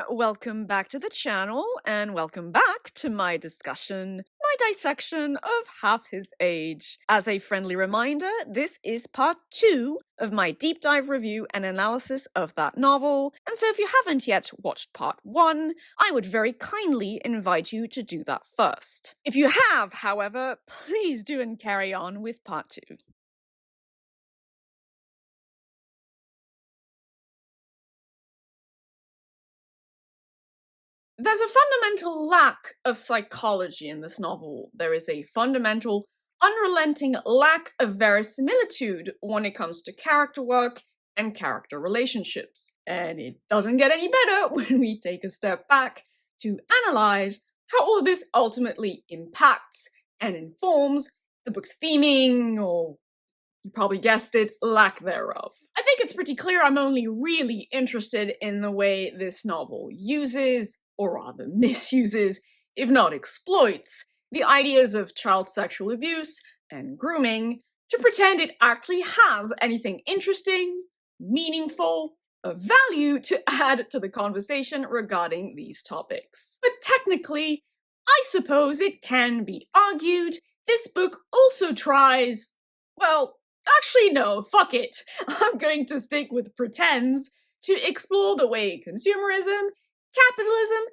welcome back to the channel, and welcome back to my discussion, my dissection of Half His Age. As a friendly reminder, this is part 2 of my deep dive review and analysis of that novel, and so if you haven't yet watched part 1, I would very kindly invite you to do that first. If you have, however, please do and carry on with part 2. There's a fundamental lack of psychology in this novel. There is a fundamental, unrelenting lack of verisimilitude when it comes to character work and character relationships. And it doesn't get any better when we take a step back to analyze how all of this ultimately impacts and informs the book's theming, or you probably guessed it, lack thereof. I think it's pretty clear I'm only really interested in the way this novel uses, or rather misuses, if not exploits, the ideas of child sexual abuse and grooming to pretend it actually has anything interesting, meaningful, of value to add to the conversation regarding these topics. But technically, I suppose it can be argued this book also tries, well, actually no, fuck it. I'm going to stick with pretends to explore the way consumerism, capitalism,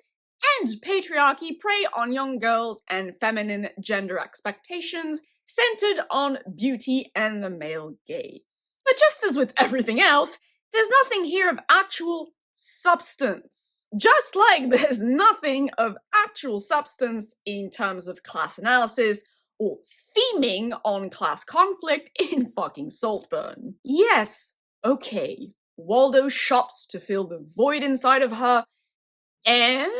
and patriarchy prey on young girls and feminine gender expectations centered on beauty and the male gaze. But just as with everything else, there's nothing here of actual substance. Just like there's nothing of actual substance in terms of class analysis or theming on class conflict in fucking Saltburn. Yes, okay, Waldo shops to fill the void inside of her and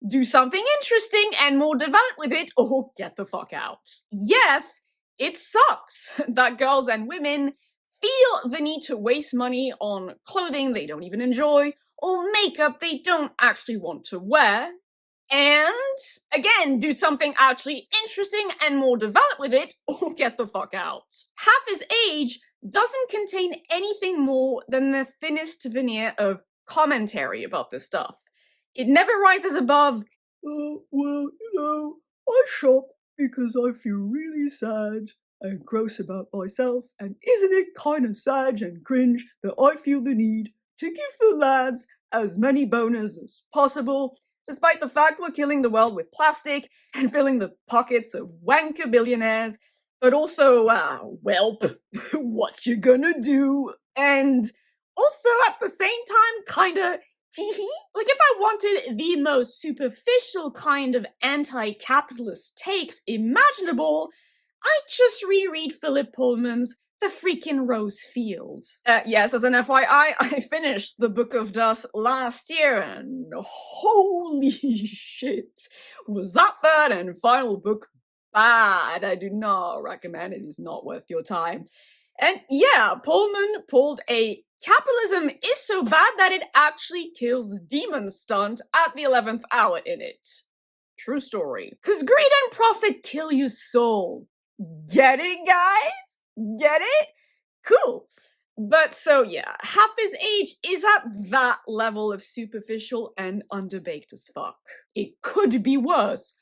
do something interesting and more developed with it, or get the fuck out. Yes, it sucks that girls and women feel the need to waste money on clothing they don't even enjoy, or makeup they don't actually want to wear, and, again, do something actually interesting and more developed with it, or get the fuck out. Half His Age doesn't contain anything more than the thinnest veneer of commentary about this stuff. It never rises above, I shop because I feel really sad and gross about myself, and isn't it kinda sad and cringe that I feel the need to give the lads as many boners as possible, despite the fact we're killing the world with plastic and filling the pockets of wanker billionaires, but also, welp, what you gonna do? And also at the same time, kinda teehee? Like, if I wanted the most superficial kind of anti-capitalist takes imaginable, I'd just reread Philip Pullman's The Freaking Rose Field. Yes, as an FYI, I finished the Book of Dust last year, and holy shit, was that third and final book bad. I do not recommend it. It is not worth your time. And yeah, Pullman pulled a capitalism is so bad that it actually kills demon stunt at the 11th hour in it. True story. 'Cause greed and profit kill your soul. Get it, guys? Get it? Cool. But so yeah, Half His Age is at that level of superficial and underbaked as fuck. It could be worse.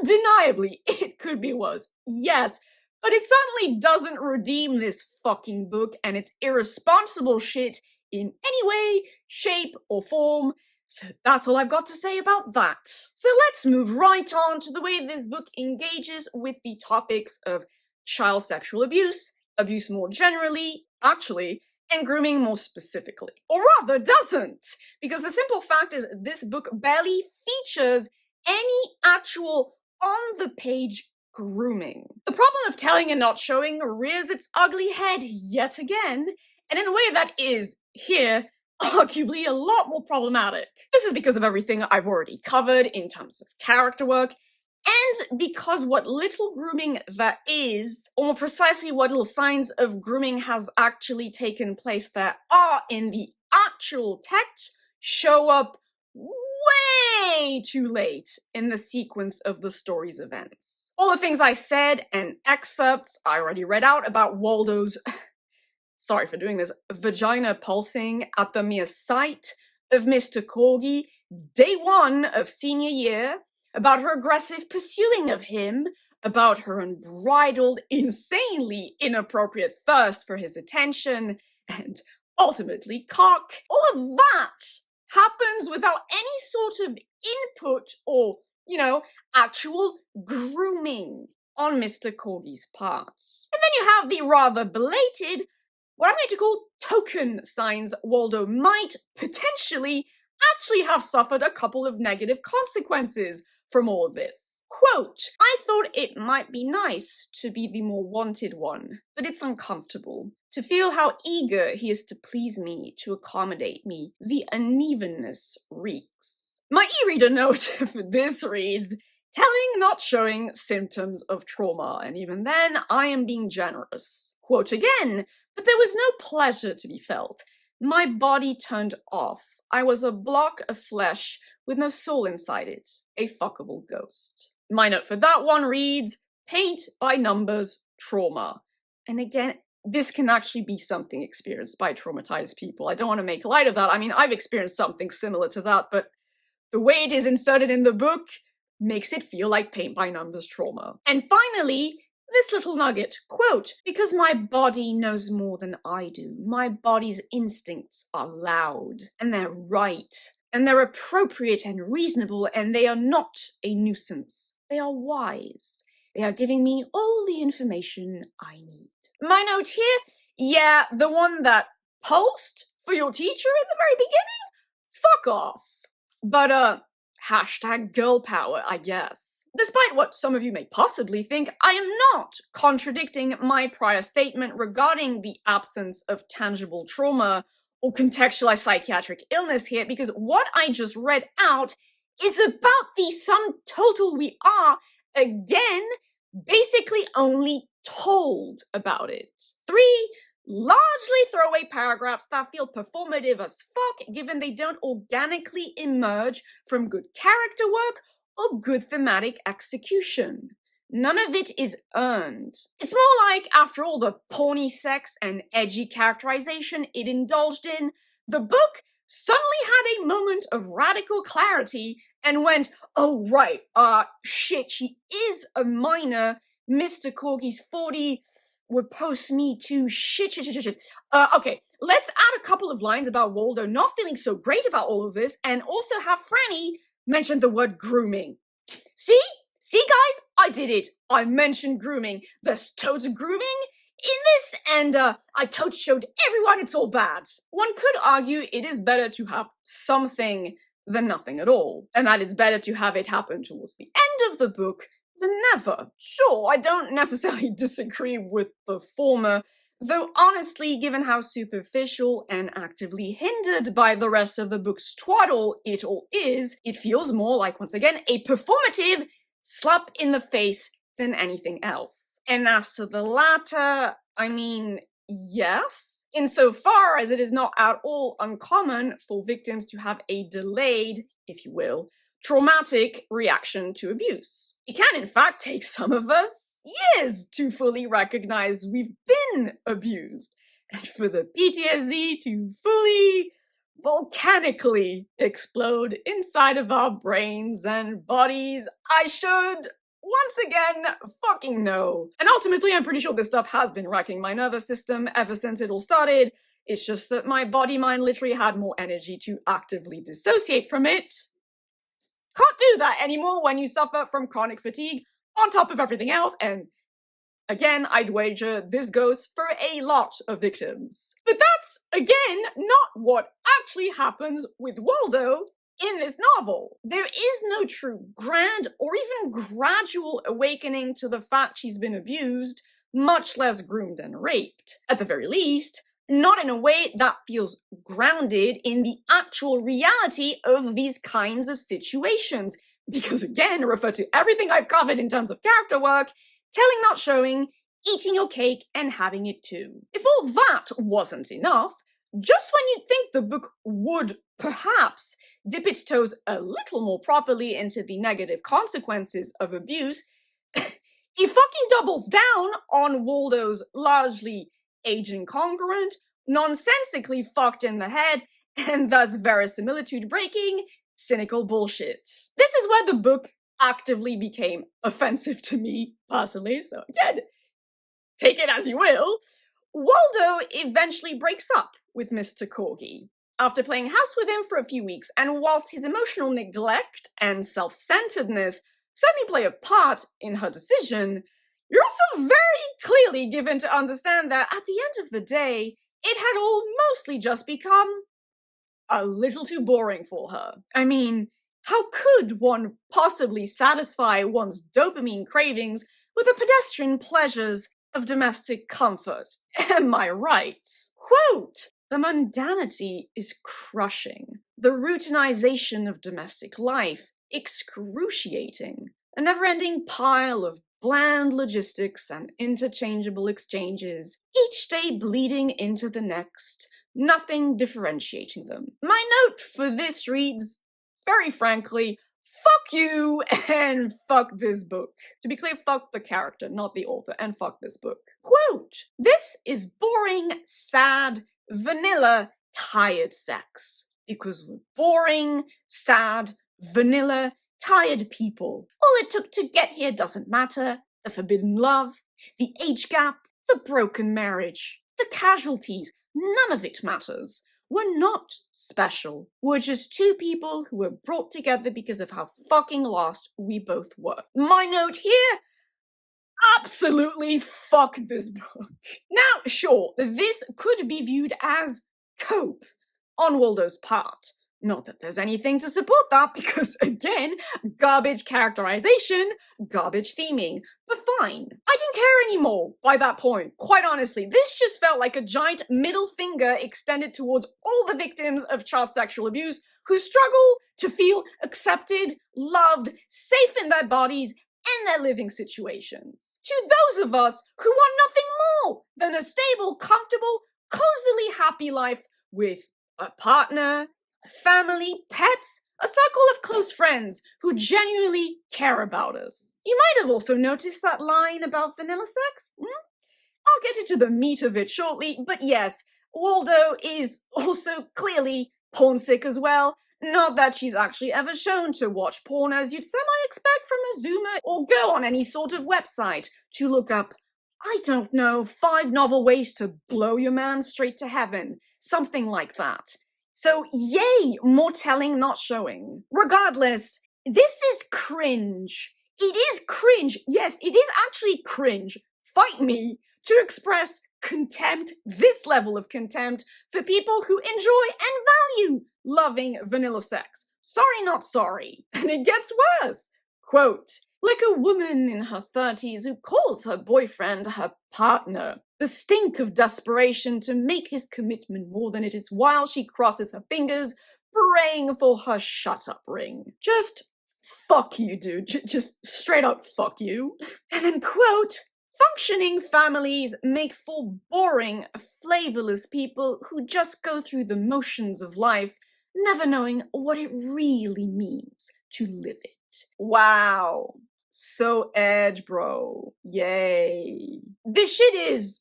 Undeniably, it could be worse. Yes. But it certainly doesn't redeem this fucking book and its irresponsible shit in any way, shape, or form. So that's all I've got to say about that. So let's move right on to the way this book engages with the topics of child sexual abuse, abuse more generally, actually, and grooming more specifically. Or rather, doesn't. Because the simple fact is this book barely features any actual on-the-page grooming. The problem of telling and not showing rears its ugly head yet again, and in a way that is, here, arguably a lot more problematic. This is because of everything I've already covered in terms of character work, and because what little grooming there is, or more precisely what little signs of grooming has actually taken place there are in the actual text, show up way too late in the sequence of the story's events. All the things I said and excerpts I already read out about Waldo's, sorry for doing this, vagina pulsing at the mere sight of Mr. Corgi, day 1 of senior year, about her aggressive pursuing of him, about her unbridled, insanely inappropriate thirst for his attention, and ultimately cock. All of that happens without any sort of input or, actual grooming on Mr. Corgi's part. And then you have the rather belated, what I'm going to call token signs Waldo might potentially actually have suffered a couple of negative consequences from all of this. Quote, I thought it might be nice to be the more wanted one, but it's uncomfortable. To feel how eager he is to please me, to accommodate me. The unevenness reeks. My e-reader note for this reads, telling, not showing symptoms of trauma, and even then, I am being generous. Quote again, but there was no pleasure to be felt. My body turned off. I was a block of flesh with no soul inside it. A fuckable ghost. My note for that one reads, paint by numbers trauma. And again, this can actually be something experienced by traumatized people. I don't want to make light of that. I mean, I've experienced something similar to that, but the way it is inserted in the book makes it feel like paint by numbers trauma. And finally, this little nugget, quote, because my body knows more than I do. My body's instincts are loud, and they're right, and they're appropriate and reasonable, and they are not a nuisance. They are wise. They are giving me all the information I need. My note here, yeah, the one that pulsed for your teacher in the very beginning? Fuck off. But, hashtag girl power, I guess. Despite what some of you may possibly think, I am not contradicting my prior statement regarding the absence of tangible trauma or contextualized psychiatric illness here, because what I just read out is about the sum total we are, again, basically only told about it. 3 largely throwaway paragraphs that feel performative as fuck, given they don't organically emerge from good character work or good thematic execution. None of it is earned. It's more like, after all the porny sex and edgy characterization it indulged in, the book suddenly had a moment of radical clarity and went, oh right, shit, she is a minor, Mr. Corgi's 40, would post me to shit. Okay, let's add a couple of lines about Waldo not feeling so great about all of this, and also have Franny mention the word grooming. See, guys, I did it. I mentioned grooming. There's totes grooming in this, and I totes showed everyone it's all bad. One could argue it is better to have something than nothing at all, and that it's better to have it happen towards the end of the book than never. Sure, I don't necessarily disagree with the former, though honestly, given how superficial and actively hindered by the rest of the book's twaddle it all is, it feels more like, once again, a performative slap in the face than anything else. And as to the latter, I mean, yes, insofar as it is not at all uncommon for victims to have a delayed, if you will, traumatic reaction to abuse. It can, in fact, take some of us years to fully recognize we've been abused, and for the PTSD to fully, volcanically explode inside of our brains and bodies. I should, once again, fucking know. And ultimately, I'm pretty sure this stuff has been wrecking my nervous system ever since it all started. It's just that my body-mind literally had more energy to actively dissociate from it. Can't do that anymore when you suffer from chronic fatigue on top of everything else, and again, I'd wager this goes for a lot of victims. But that's, again, not what actually happens with Waldo in this novel. There is no true grand or even gradual awakening to the fact she's been abused, much less groomed and raped. At the very least, not in a way that feels grounded in the actual reality of these kinds of situations. Because again, refer to everything I've covered in terms of character work, telling, not showing, eating your cake, and having it too. If all that wasn't enough, just when you'd think the book would perhaps dip its toes a little more properly into the negative consequences of abuse, it fucking doubles down on Waldo's largely age-incongruent, nonsensically fucked in the head, and thus verisimilitude breaking, cynical bullshit. This is where the book actively became offensive to me, personally, so again, take it as you will. Waldo eventually breaks up with Mr. Corgi after playing house with him for a few weeks, and whilst his emotional neglect and self-centeredness certainly play a part in her decision, you're also very clearly given to understand that at the end of the day, it had all mostly just become a little too boring for her. I mean, how could one possibly satisfy one's dopamine cravings with the pedestrian pleasures of domestic comfort? Am I right? Quote, "The mundanity is crushing. The routinization of domestic life, excruciating. A never-ending pile of bland logistics and interchangeable exchanges, each day bleeding into the next, nothing differentiating them." My note for this reads, very frankly, fuck you and fuck this book. To be clear, fuck the character, not the author, and fuck this book. Quote, "This is boring, sad, vanilla, tired sex. Because we're boring, sad, vanilla, tired people. All it took to get here doesn't matter. The forbidden love, the age gap, the broken marriage, the casualties, none of it matters. We're not special. We're just two people who were brought together because of how fucking lost we both were." My note here, absolutely fuck this book. Now, sure, this could be viewed as cope on Waldo's part. Not that there's anything to support that, because again, garbage characterization, garbage theming. But fine. I didn't care anymore by that point, quite honestly. This just felt like a giant middle finger extended towards all the victims of child sexual abuse who struggle to feel accepted, loved, safe in their bodies and their living situations. To those of us who want nothing more than a stable, comfortable, cozily happy life with a partner, a family, pets, a circle of close friends who genuinely care about us. You might have also noticed that line about vanilla sex. I'll get into the meat of it shortly, but yes, Waldo is also clearly porn sick as well. Not that she's actually ever shown to watch porn as you'd semi-expect from a Zoomer, or go on any sort of website to look up, I don't know, 5 novel ways to blow your man straight to heaven. Something like that. So yay, more telling, not showing. Regardless, this is cringe. It is cringe. Yes, it is actually cringe. Fight me to express contempt, this level of contempt, for people who enjoy and value loving vanilla sex. Sorry, not sorry. And it gets worse. Quote, "Like a woman in her 30s who calls her boyfriend her partner. The stink of desperation to make his commitment more than it is while she crosses her fingers, praying for her shut-up ring. Just fuck you, dude. Just straight up fuck you." And then quote, "Functioning families make for boring, flavorless people who just go through the motions of life, never knowing what it really means to live it." Wow. So edge, bro. Yay. This shit is,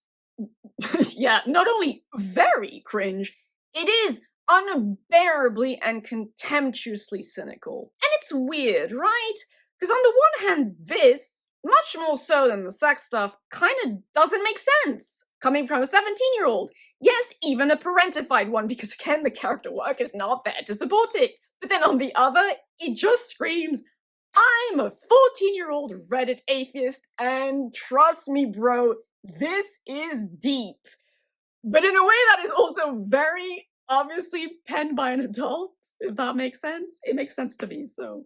yeah, not only very cringe, it is unbearably and contemptuously cynical. And it's weird, right? Because on the one hand, this, much more so than the sex stuff, kind of doesn't make sense. Coming from a 17-year-old. Yes, even a parentified one, because again, the character work is not there to support it. But then on the other, it just screams, I'm a 14-year-old Reddit atheist, and trust me, bro, this is deep. But in a way that is also very obviously penned by an adult, if that makes sense. It makes sense to me, so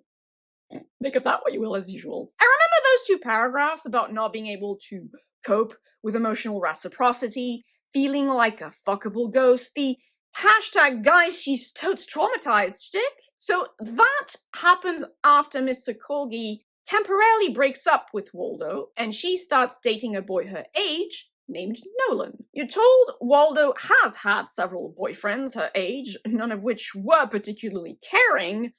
make of that what you will, as usual. I remember those 2 paragraphs about not being able to cope with emotional reciprocity, feeling like a fuckable ghost, the hashtag guys she's totes traumatized shtick. So that happens after Mr. Corgi temporarily breaks up with Waldo, and she starts dating a boy her age named Nolan. You're told Waldo has had several boyfriends her age, none of which were particularly caring,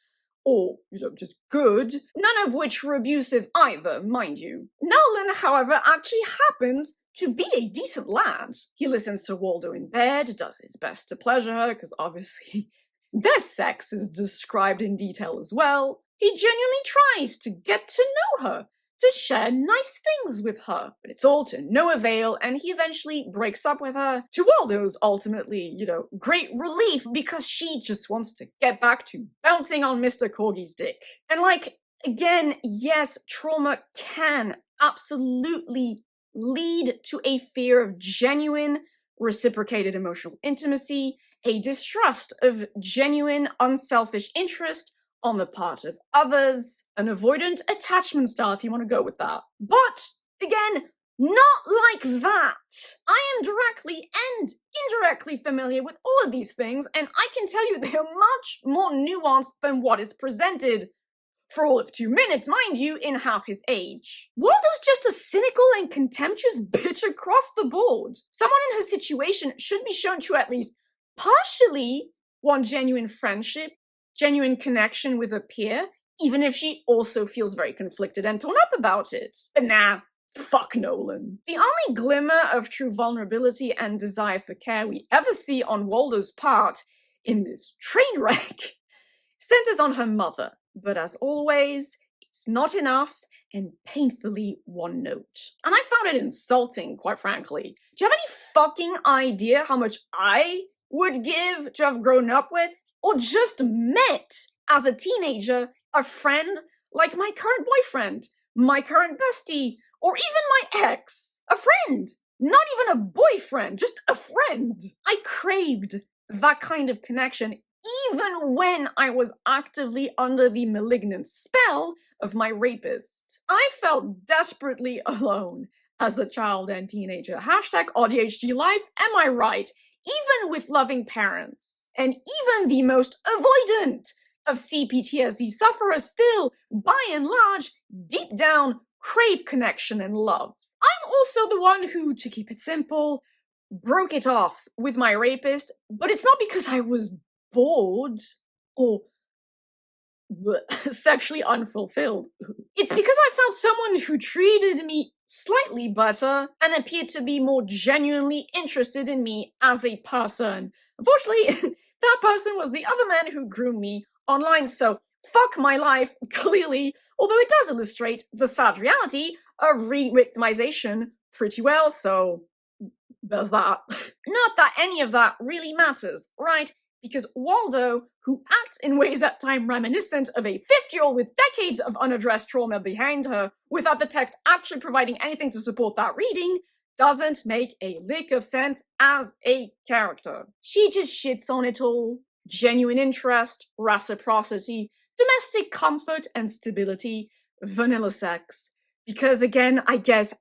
or, just good, none of which were abusive either, mind you. Nolan, however, actually happens to be a decent lad. He listens to Waldo in bed, does his best to pleasure her, because obviously their sex is described in detail as well. He genuinely tries to get to know her, to share nice things with her, but it's all to no avail, and he eventually breaks up with her, to Waldo's ultimately, great relief, because she just wants to get back to bouncing on Mr. Corgi's dick. And again, yes, trauma can absolutely lead to a fear of genuine, reciprocated emotional intimacy, a distrust of genuine, unselfish interest on the part of others, an avoidant attachment style if you want to go with that. But, again, not like that. I am directly and indirectly familiar with all of these things, and I can tell you they are much more nuanced than what is presented. For all of 2 minutes, mind you, in half his age. Waldo's just a cynical and contemptuous bitch across the board. Someone in her situation should be shown to at least partially want genuine friendship, genuine connection with a peer, even if she also feels very conflicted and torn up about it. But nah, fuck Nolan. The only glimmer of true vulnerability and desire for care we ever see on Waldo's part in this train wreck centers on her mother. But as always, it's not enough and painfully one note. And I found it insulting, quite frankly. Do you have any fucking idea how much I would give to have grown up with, or just met as a teenager, a friend like my current boyfriend, my current bestie, or even my ex? A friend! Not even a boyfriend, just a friend! I craved that kind of connection even when I was actively under the malignant spell of my rapist. I felt desperately alone as a child and teenager. #ADHD life, am I right? Even with loving parents. And even the most avoidant of CPTSD sufferers still, by and large, deep down, crave connection and love. I'm also the one who, to keep it simple, broke it off with my rapist, but it's not because I was bored or sexually unfulfilled. It's because I found someone who treated me slightly better and appeared to be more genuinely interested in me as a person. Unfortunately, that person was the other man who groomed me online, so fuck my life, clearly, although it does illustrate the sad reality of re-victimization pretty well, so there's that. Not that any of that really matters, right? Because Waldo, who acts in ways at times reminiscent of a 50-year-old with decades of unaddressed trauma behind her, without the text actually providing anything to support that reading, doesn't make a lick of sense as a character. She just shits on it all. Genuine interest, reciprocity, domestic comfort and stability, vanilla sex. Because again, I guess,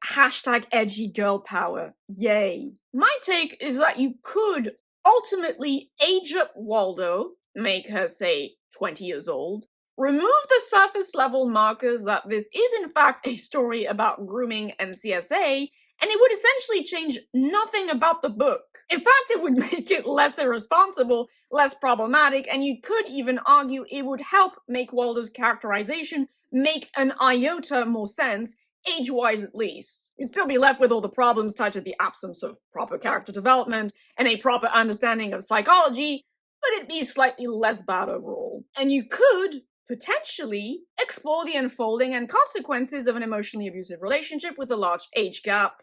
#edgy girl power. Yay. My take is that you could ultimately age up Waldo, make her, say, 20 years old, remove the surface level markers that this is in fact a story about grooming and CSA, and it would essentially change nothing about the book. In fact, it would make it less irresponsible, less problematic, and you could even argue it would help make Waldo's characterization make an iota more sense, age-wise at least. You'd still be left with all the problems tied to the absence of proper character development and a proper understanding of psychology, but it'd be slightly less bad overall. And you could potentially explore the unfolding and consequences of an emotionally abusive relationship with a large age gap.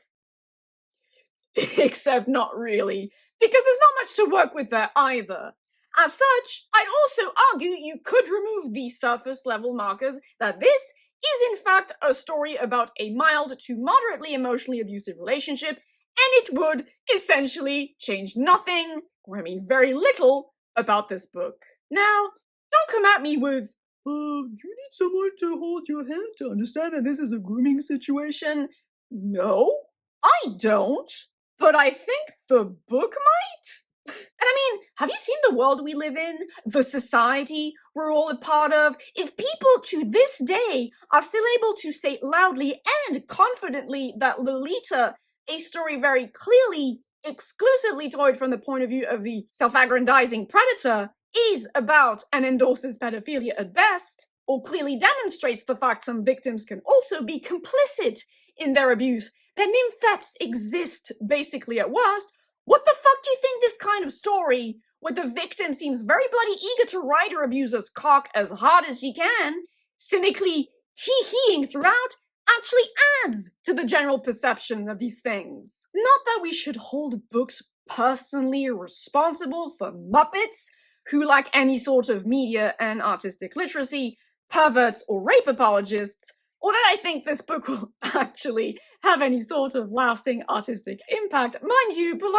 Except not really, because there's not much to work with there either. As such, I'd also argue you could remove the surface level markers that this is in fact a story about a mild to moderately emotionally abusive relationship, and it would essentially change nothing, or I mean very little, about this book. Now, don't come at me with, you need someone to hold your hand to understand that this is a grooming situation. No, I don't, but I think the book might. And I mean, have you seen the world we live in? The society we're all a part of? If people to this day are still able to say loudly and confidently that Lolita, a story very clearly, exclusively told from the point of view of the self-aggrandizing predator, is about and endorses pedophilia at best, or clearly demonstrates the fact some victims can also be complicit in their abuse, that nymphets exist basically at worst, what the fuck do you think this kind of story, where the victim seems very bloody eager to ride her abuser's cock as hard as she can, cynically tee-heeing throughout, actually adds to the general perception of these things? Not that we should hold books personally responsible for muppets who lack any sort of media and artistic literacy, perverts or rape apologists, or that I think this book will actually have any sort of lasting artistic impact, mind you, but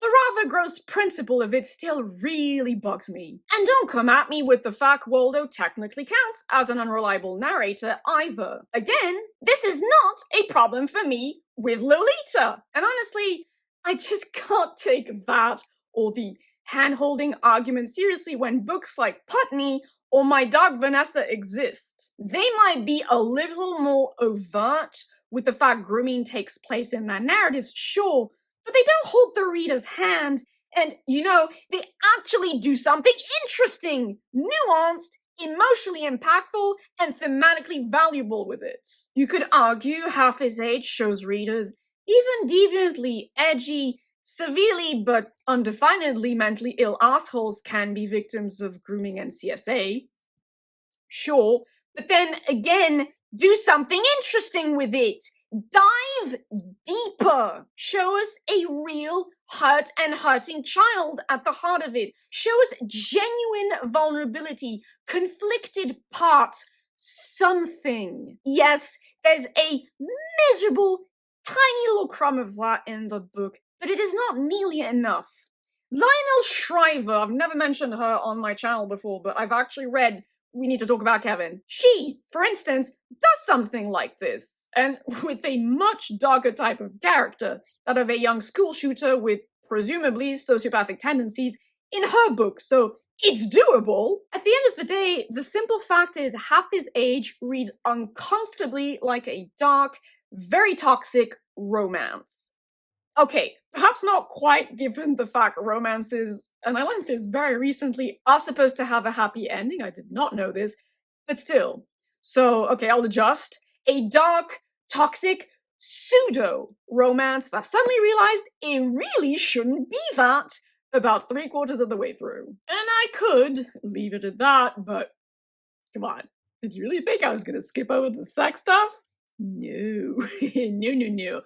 the rather gross principle of it still really bugs me. And don't come at me with the fact Waldo technically counts as an unreliable narrator either. Again, this is not a problem for me with Lolita, and honestly, I just can't take that or the hand-holding argument seriously when books like Putney or My Dog Vanessa exist. They might be a little more overt with the fact grooming takes place in their narratives, sure, but they don't hold the reader's hand, and, they actually do something interesting, nuanced, emotionally impactful, and thematically valuable with it. You could argue Half His Age shows readers even deviantly edgy, severely but undefinedly mentally ill assholes can be victims of grooming and CSA. Sure, but then again, do something interesting with it. Dive deeper. Show us a real hurt and hurting child at the heart of it. Show us genuine vulnerability, conflicted parts, something. Yes, there's a miserable, tiny little crumb of that in the book, but it is not nearly enough. Lionel Shriver, I've never mentioned her on my channel before, but I've actually read We Need to Talk About Kevin. She, for instance, does something like this, and with a much darker type of character, that of a young school shooter with presumably sociopathic tendencies in her book, so it's doable. At the end of the day, the simple fact is Half His Age reads uncomfortably like a dark, very toxic romance. Okay, perhaps not quite given the fact romances, and I learned this very recently, are supposed to have a happy ending. I did not know this, but still. So, okay, I'll adjust. A dark, toxic, pseudo-romance that suddenly realized it really shouldn't be that about 3/4 of the way through. And I could leave it at that, but come on. Did you really think I was gonna skip over the sex stuff? No. No.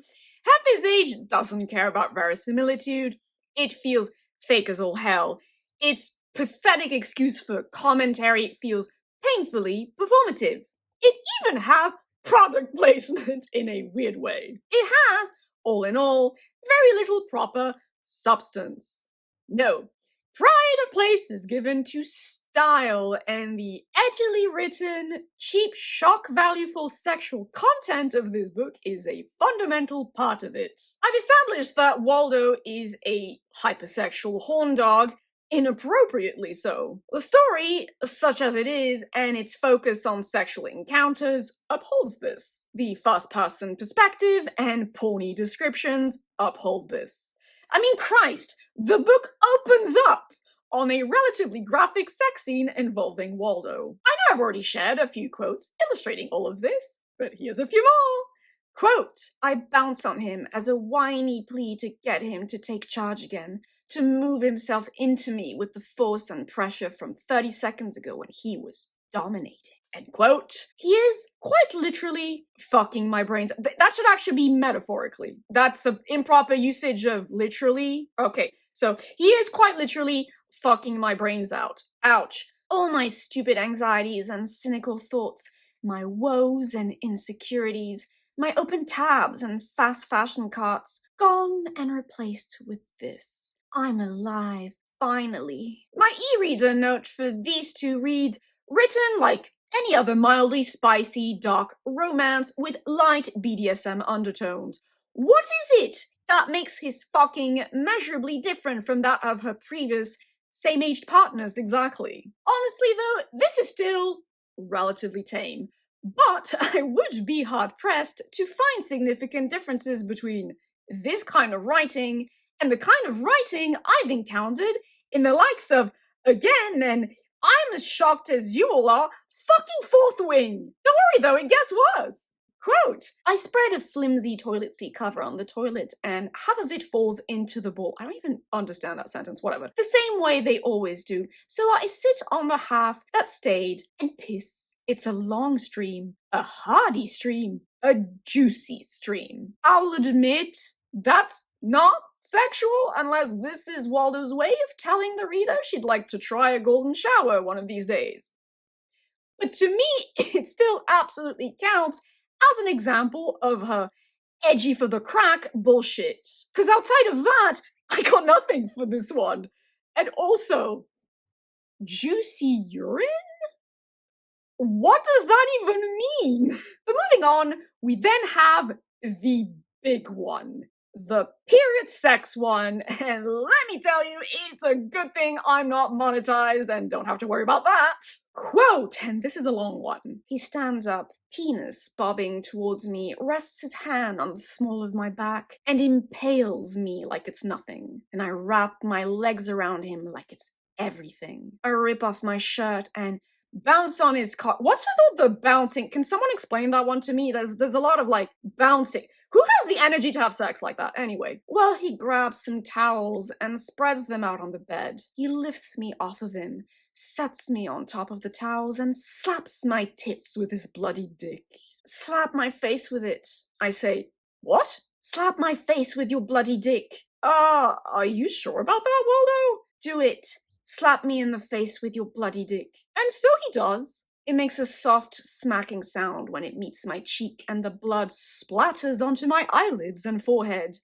Half His Age doesn't care about verisimilitude. It feels fake as all hell. Its pathetic excuse for commentary feels painfully performative. It even has product placement in a weird way. It has, all in all, very little proper substance. No. Pride of place is given to style, and the edgily written, cheap, shock-valueful sexual content of this book is a fundamental part of it. I've established that Waldo is a hypersexual horn dog, inappropriately so. The story, such as it is, and its focus on sexual encounters, upholds this. The first-person perspective and porny descriptions uphold this. I mean, Christ, the book opens up on a relatively graphic sex scene involving Waldo. I know I've already shared a few quotes illustrating all of this, but here's a few more. Quote, I bounce on him as a whiny plea to get him to take charge again, to move himself into me with the force and pressure from 30 seconds ago when he was dominating. End quote. He is quite literally fucking my brains. That should actually be metaphorically. That's an improper usage of literally. Okay, so he is quite literally fucking my brains out. Ouch. All my stupid anxieties and cynical thoughts, my woes and insecurities, my open tabs and fast fashion carts, gone and replaced with this. I'm alive, finally. My e-reader note for these two reads, written like any other mildly spicy, dark romance with light BDSM undertones. What is it that makes his fucking measurably different from that of her previous same-aged partners exactly? Honestly though, this is still relatively tame, but I would be hard-pressed to find significant differences between this kind of writing and the kind of writing I've encountered in the likes of again, and I'm as shocked as you all are. Fucking fourth wing! Don't worry though, it gets worse. Quote, I spread a flimsy toilet seat cover on the toilet and half of it falls into the bowl. I don't even understand that sentence, whatever. The same way they always do. So I sit on the half that stayed and piss. It's a long stream, a hearty stream, a juicy stream. I'll admit, that's not sexual unless this is Waldo's way of telling the reader she'd like to try a golden shower one of these days. But to me, it still absolutely counts as an example of her edgy for the crack bullshit. Because outside of that, I got nothing for this one. And also, juicy urine? What does that even mean? But moving on, we then have the big one. The period sex one, and let me tell you, it's a good thing I'm not monetized and don't have to worry about that. Quote, and this is a long one. He stands up, penis bobbing towards me, rests his hand on the small of my back, and impales me like it's nothing. And I wrap my legs around him like it's everything. I rip off my shirt and bounce on his cock. What's with all the bouncing? Can someone explain that one to me? There's a lot of like bouncing. Who has the energy to have sex like that anyway? Well, he grabs some towels and spreads them out on the bed. He lifts me off of him, sets me on top of the towels, and slaps my tits with his bloody dick. Slap my face with it. I say, what? Slap my face with your bloody dick. Are you sure about that, Waldo? Do it. Slap me in the face with your bloody dick. And so he does. It makes a soft, smacking sound when it meets my cheek and the blood splatters onto my eyelids and forehead.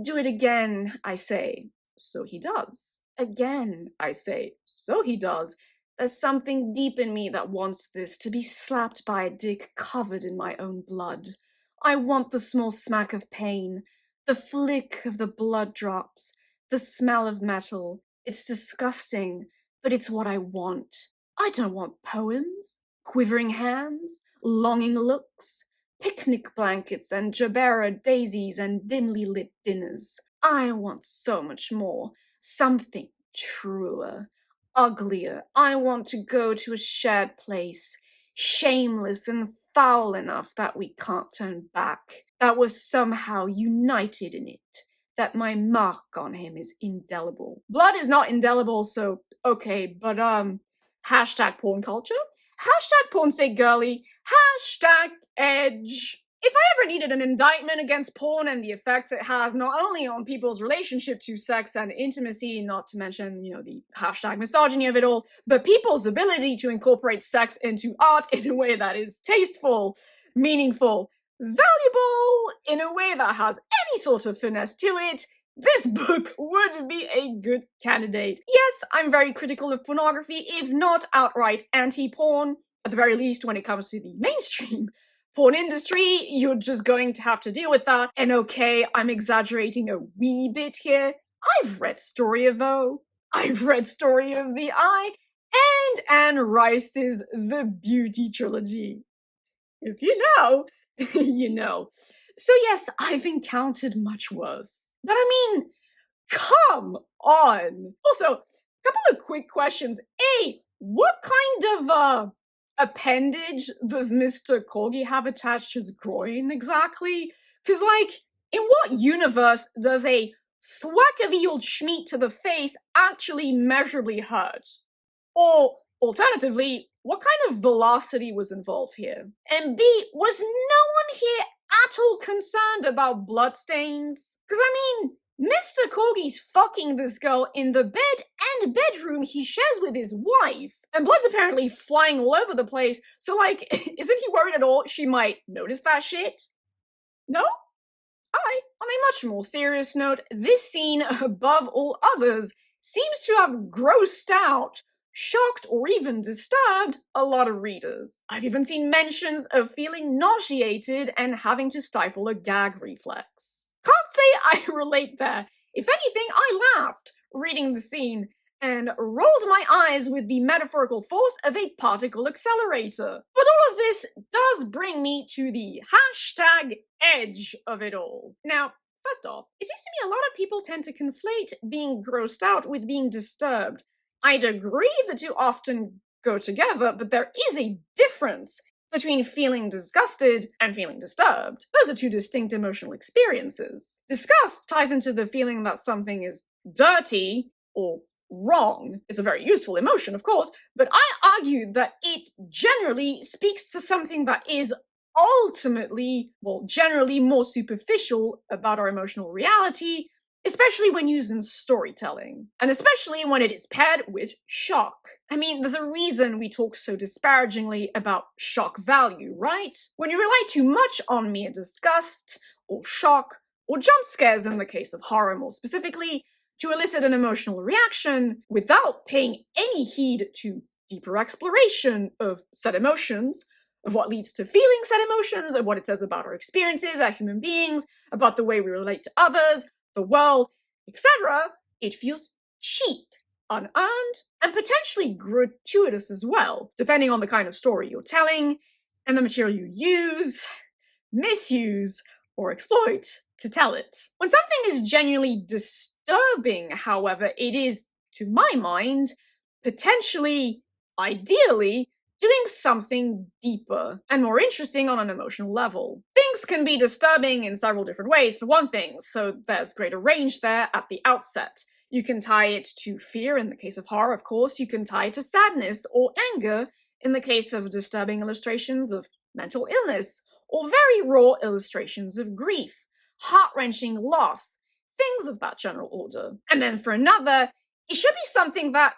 Do it again, I say. So he does. Again, I say. So he does. There's something deep in me that wants this, to be slapped by a dick covered in my own blood. I want the small smack of pain, the flick of the blood drops, the smell of metal. It's disgusting, but it's what I want. I don't want poems, quivering hands, longing looks, picnic blankets and Jabera daisies and dimly lit dinners. I want so much more. Something truer, uglier. I want to go to a shared place, shameless and foul enough that we can't turn back, that we're somehow united in it, that my mark on him is indelible. Blood is not indelible, so okay, but hashtag porn culture, hashtag porn say girly, hashtag edge. If I ever needed an indictment against porn and the effects it has not only on people's relationship to sex and intimacy, not to mention, the hashtag misogyny of it all, but people's ability to incorporate sex into art in a way that is tasteful, meaningful, valuable, in a way that has any sort of finesse to it, this book would be a good candidate. Yes, I'm very critical of pornography, if not outright anti-porn, at the very least when it comes to the mainstream porn industry. You're just going to have to deal with that. And okay, I'm exaggerating a wee bit here. I've read Story of O, I've read Story of the Eye, and Anne Rice's The Beauty Trilogy. If you know, you know. So yes, I've encountered much worse. But I mean, come on! Also, a couple of quick questions. A, what kind of, appendage does Mr. Corgi have attached to his groin exactly? Because, in what universe does a thwack of the old schmeat to the face actually measurably hurt? Or, alternatively, what kind of velocity was involved here? And B, was no one here at all concerned about bloodstains? Because, Mr. Corgi's fucking this girl in the bed and bedroom he shares with his wife. And blood's apparently flying all over the place, so isn't he worried at all she might notice that shit? No? Alright, on a much more serious note, this scene, above all others, seems to have grossed out, shocked, or even disturbed a lot of readers. I've even seen mentions of feeling nauseated and having to stifle a gag reflex. Can't say I relate there. If anything, I laughed reading the scene and rolled my eyes with the metaphorical force of a particle accelerator. But all of this does bring me to the hashtag edge of it all. Now, first off, it seems to me a lot of people tend to conflate being grossed out with being disturbed. I'd agree the two often go together, but there is a difference between feeling disgusted and feeling disturbed. Those are two distinct emotional experiences. Disgust ties into the feeling that something is dirty or wrong. It's a very useful emotion, of course, but I argue that it generally speaks to something that is ultimately, generally more superficial about our emotional reality, especially when used in storytelling, and especially when it is paired with shock. I mean, there's a reason we talk so disparagingly about shock value, right? When you rely too much on mere disgust, or shock, or jump scares in the case of horror more specifically, to elicit an emotional reaction without paying any heed to deeper exploration of said emotions, of what leads to feeling said emotions, of what it says about our experiences as human beings, about the way we relate to others, the world, etc., it feels cheap, unearned, and potentially gratuitous as well, depending on the kind of story you're telling, and the material you use, misuse, or exploit to tell it. When something is genuinely disturbing, however, it is, to my mind, potentially, ideally, doing something deeper and more interesting on an emotional level. Things can be disturbing in several different ways, for one thing, so there's greater range there at the outset. You can tie it to fear in the case of horror, of course. You can tie it to sadness or anger in the case of disturbing illustrations of mental illness, or very raw illustrations of grief, heart-wrenching loss, things of that general order. And then for another, it should be something that,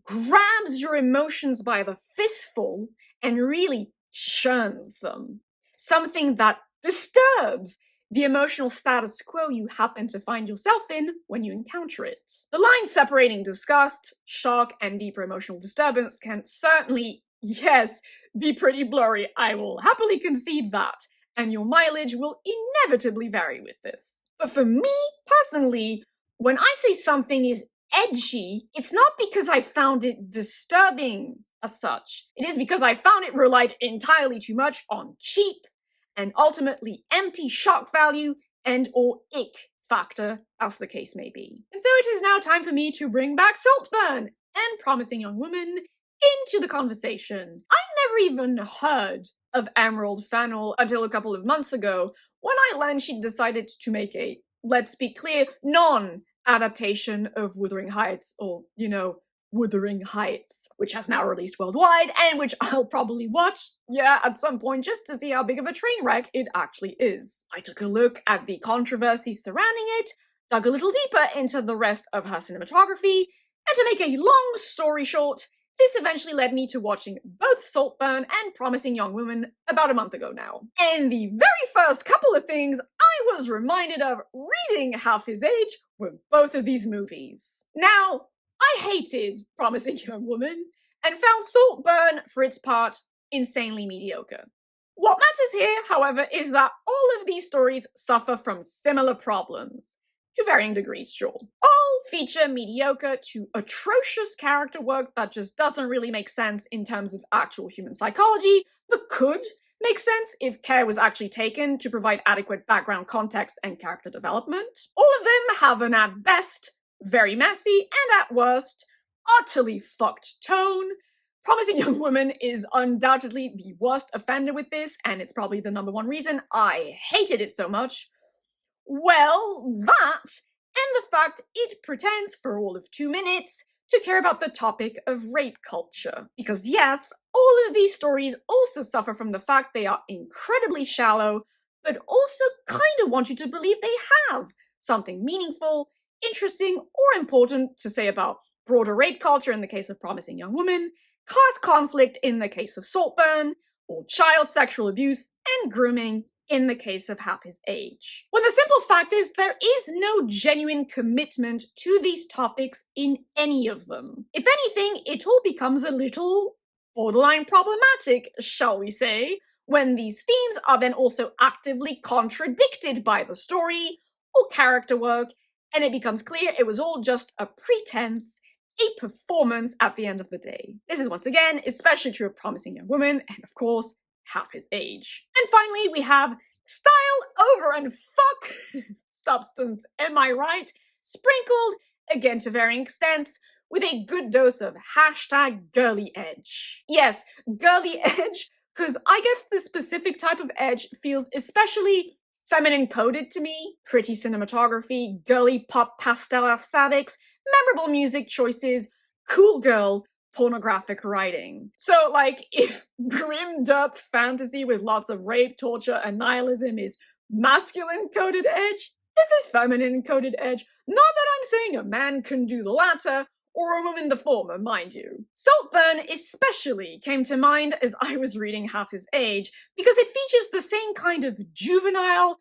grabs your emotions by the fistful and really churns them. Something that disturbs the emotional status quo you happen to find yourself in when you encounter it. The line separating disgust, shock, and deeper emotional disturbance can certainly, yes, be pretty blurry. I will happily concede that, and your mileage will inevitably vary with this. But for me, personally, when I say something is edgy, it's not because I found it disturbing as such. It is because I found it relied entirely too much on cheap and ultimately empty shock value and or ick factor, as the case may be. And so it is now time for me to bring back Saltburn and Promising Young Woman into the conversation. I never even heard of Emerald Fennel until a couple of months ago, when I learned she'd decided to make a, let's be clear, non-adaptation of Wuthering Heights, or, Wuthering Heights, which has now released worldwide, and which I'll probably watch, at some point, just to see how big of a train wreck it actually is. I took a look at the controversy surrounding it, dug a little deeper into the rest of her cinematography, and to make a long story short, this eventually led me to watching both Saltburn and Promising Young Woman about a month ago now. And the very first couple of things I was reminded of reading Half His Age were both of these movies. Now, I hated Promising Young Woman and found Saltburn, for its part, insanely mediocre. What matters here, however, is that all of these stories suffer from similar problems. To varying degrees, sure. All feature mediocre to atrocious character work that just doesn't really make sense in terms of actual human psychology, but could make sense if care was actually taken to provide adequate background context and character development. All of them have an at best very messy and at worst utterly fucked tone. Promising Young Woman is undoubtedly the worst offender with this, and it's probably the number one reason I hated it so much. Well, that, and the fact it pretends for all of 2 minutes to care about the topic of rape culture. Because yes, all of these stories also suffer from the fact they are incredibly shallow, but also kinda want you to believe they have something meaningful, interesting, or important to say about broader rape culture in the case of Promising Young Woman, class conflict in the case of Saltburn, or child sexual abuse and grooming in the case of Half His Age. When the simple fact is there is no genuine commitment to these topics in any of them. If anything, it all becomes a little borderline problematic, shall we say, when these themes are then also actively contradicted by the story or character work, and it becomes clear it was all just a pretense, a performance at the end of the day. This is once again especially true of Promising Young Woman, and of course, Half His Age. And finally, we have style over and fuck substance, am I right? Sprinkled, again to varying extents, with a good dose of #girly edge. Yes, girly edge, because I guess the specific type of edge feels especially feminine coded to me. Pretty cinematography, girly pop pastel aesthetics, memorable music choices, cool girl, pornographic writing. So, like, if grim derp fantasy with lots of rape, torture, and nihilism is masculine coded edge, this is feminine coded edge. Not that I'm saying a man can do the latter, or a woman the former, mind you. Saltburn especially came to mind as I was reading Half His Age, because it features the same kind of juvenile,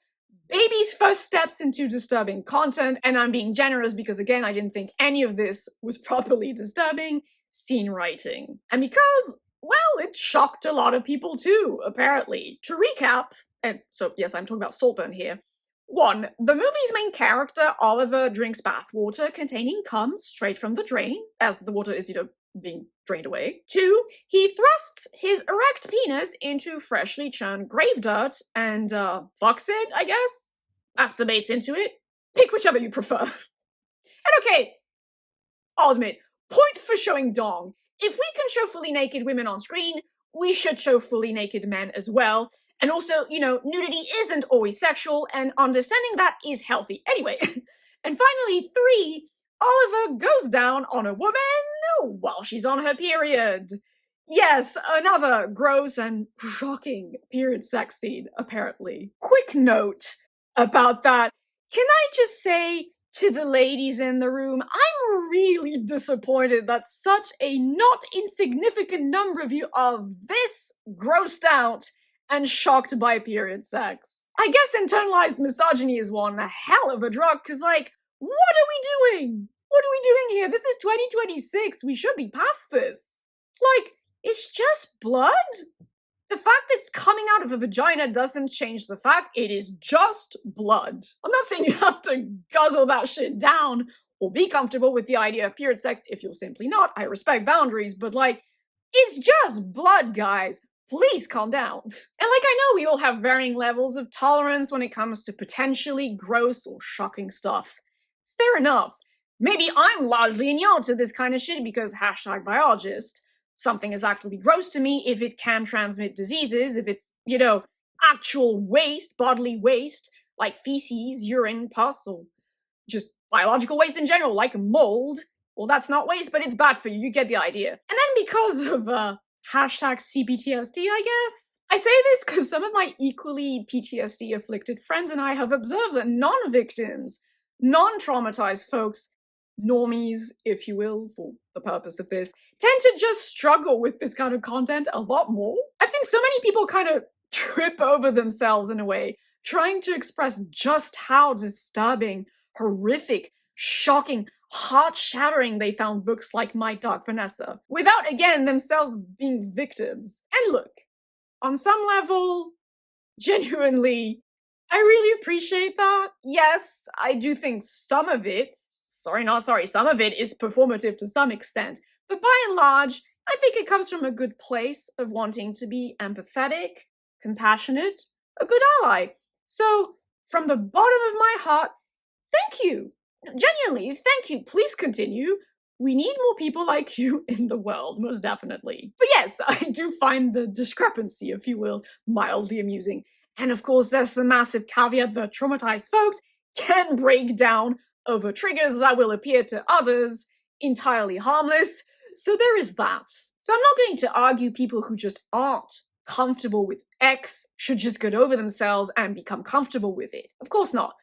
baby's first steps into disturbing content, and I'm being generous because, again, I didn't think any of this was properly disturbing, scene writing. And because, well, it shocked a lot of people too, apparently. To recap, and so yes, I'm talking about Saltburn here. 1. The movie's main character, Oliver, drinks bathwater containing cum straight from the drain, as the water is, being drained away. 2. He thrusts his erect penis into freshly churned grave dirt and, fucks it, I guess? Masturbates into it? Pick whichever you prefer. And okay, I'll admit, point for showing dong. If we can show fully naked women on screen, we should show fully naked men as well. And also, nudity isn't always sexual, and understanding that is healthy. Anyway, and finally, 3, Oliver goes down on a woman while she's on her period. Yes, another gross and shocking period sex scene, apparently. Quick note about that. Can I just say to the ladies in the room, I'm really disappointed that such a not insignificant number of you are this grossed out and shocked by period sex. I guess internalized misogyny is one hell of a drug, because, like, what are we doing? What are we doing here? This is 2026. We should be past this. Like, it's just blood? The fact that it's coming out of a vagina doesn't change the fact it is just blood. I'm not saying you have to guzzle that shit down or be comfortable with the idea of period sex if you're simply not. I respect boundaries, but, like, it's just blood, guys. Please calm down. And, like, I know we all have varying levels of tolerance when it comes to potentially gross or shocking stuff. Fair enough. Maybe I'm largely inured to this kind of shit because #biologist. Something is actively gross to me if it can transmit diseases, if it's, actual waste, bodily waste, like feces, urine, pus, or just biological waste in general, like mold. Well, that's not waste, but it's bad for you. You get the idea. And then because of, #CPTSD, I guess? I say this because some of my equally PTSD-afflicted friends and I have observed that non-victims, non-traumatized folks, normies, if you will, for the purpose of this, tend to just struggle with this kind of content a lot more. I've seen so many people kind of trip over themselves in a way, trying to express just how disturbing, horrific, shocking, heart-shattering they found books like My Dark Vanessa, without, again, themselves being victims. And look, on some level, genuinely, I really appreciate that. Yes, I do think some of it is performative to some extent, but by and large, I think it comes from a good place of wanting to be empathetic, compassionate, a good ally. So, from the bottom of my heart, thank you. Genuinely, thank you. Please continue. We need more people like you in the world, most definitely. But yes, I do find the discrepancy, if you will, mildly amusing. And of course, there's the massive caveat that traumatized folks can break down over triggers that will appear to others entirely harmless. So there is that. So I'm not going to argue people who just aren't comfortable with X should just get over themselves and become comfortable with it. Of course not.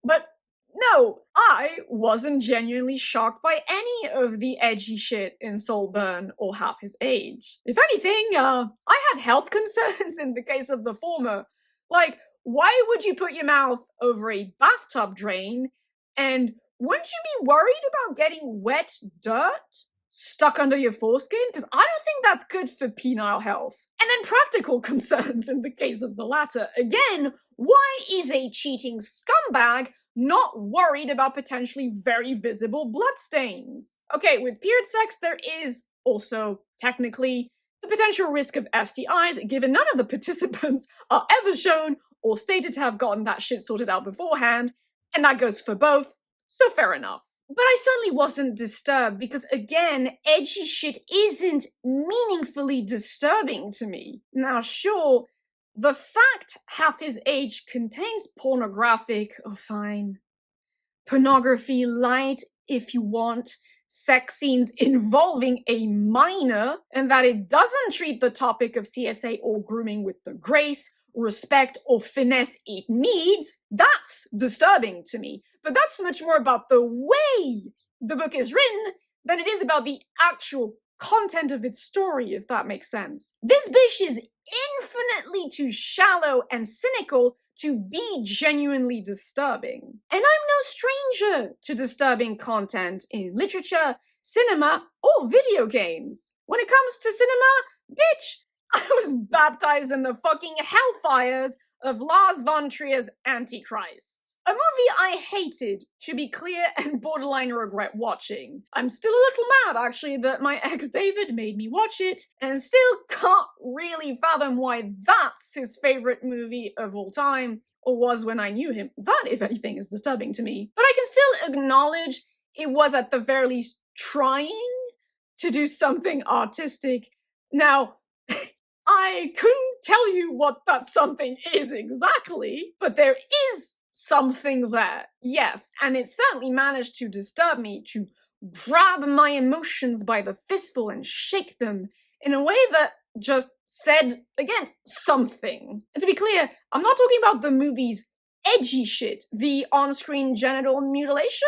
But no, I wasn't genuinely shocked by any of the edgy shit in Saltburn or Half His Age. If anything, I had health concerns in the case of the former. Like, why would you put your mouth over a bathtub drain? And wouldn't you be worried about getting wet dirt stuck under your foreskin? Because I don't think that's good for penile health. And then practical concerns in the case of the latter. Again, why is a cheating scumbag not worried about potentially very visible bloodstains? Okay, with period sex, there is also, technically, the potential risk of STIs, given none of the participants are ever shown or stated to have gotten that shit sorted out beforehand, and that goes for both, so fair enough. But I certainly wasn't disturbed because, again, edgy shit isn't meaningfully disturbing to me. Now, sure, the fact half his age contains pornographic, pornography light, if you want, sex scenes involving a minor, and that it doesn't treat the topic of CSA or grooming with the grace, respect, or finesse it needs, that's disturbing to me. But that's much more about the way the book is written than it is about the actual content of its story, if that makes sense. This bitch is infinitely too shallow and cynical to be genuinely disturbing. And I'm no stranger to disturbing content in literature, cinema, or video games. When it comes to cinema, bitch, I was baptized in the fucking hellfires of Lars von Trier's Antichrist. A movie I hated, to be clear, and borderline regret watching. I'm still a little mad, actually, that my ex David made me watch it, and still can't really fathom why that's his favorite movie of all time, or was when I knew him. That, if anything, is disturbing to me. But I can still acknowledge it was at the very least trying to do something artistic. Now, I couldn't tell you what that something is exactly, but there is something there, yes, and it certainly managed to disturb me, to grab my emotions by the fistful and shake them in a way that just said, again, something. And to be clear, I'm not talking about the movie's edgy shit, the on-screen genital mutilation.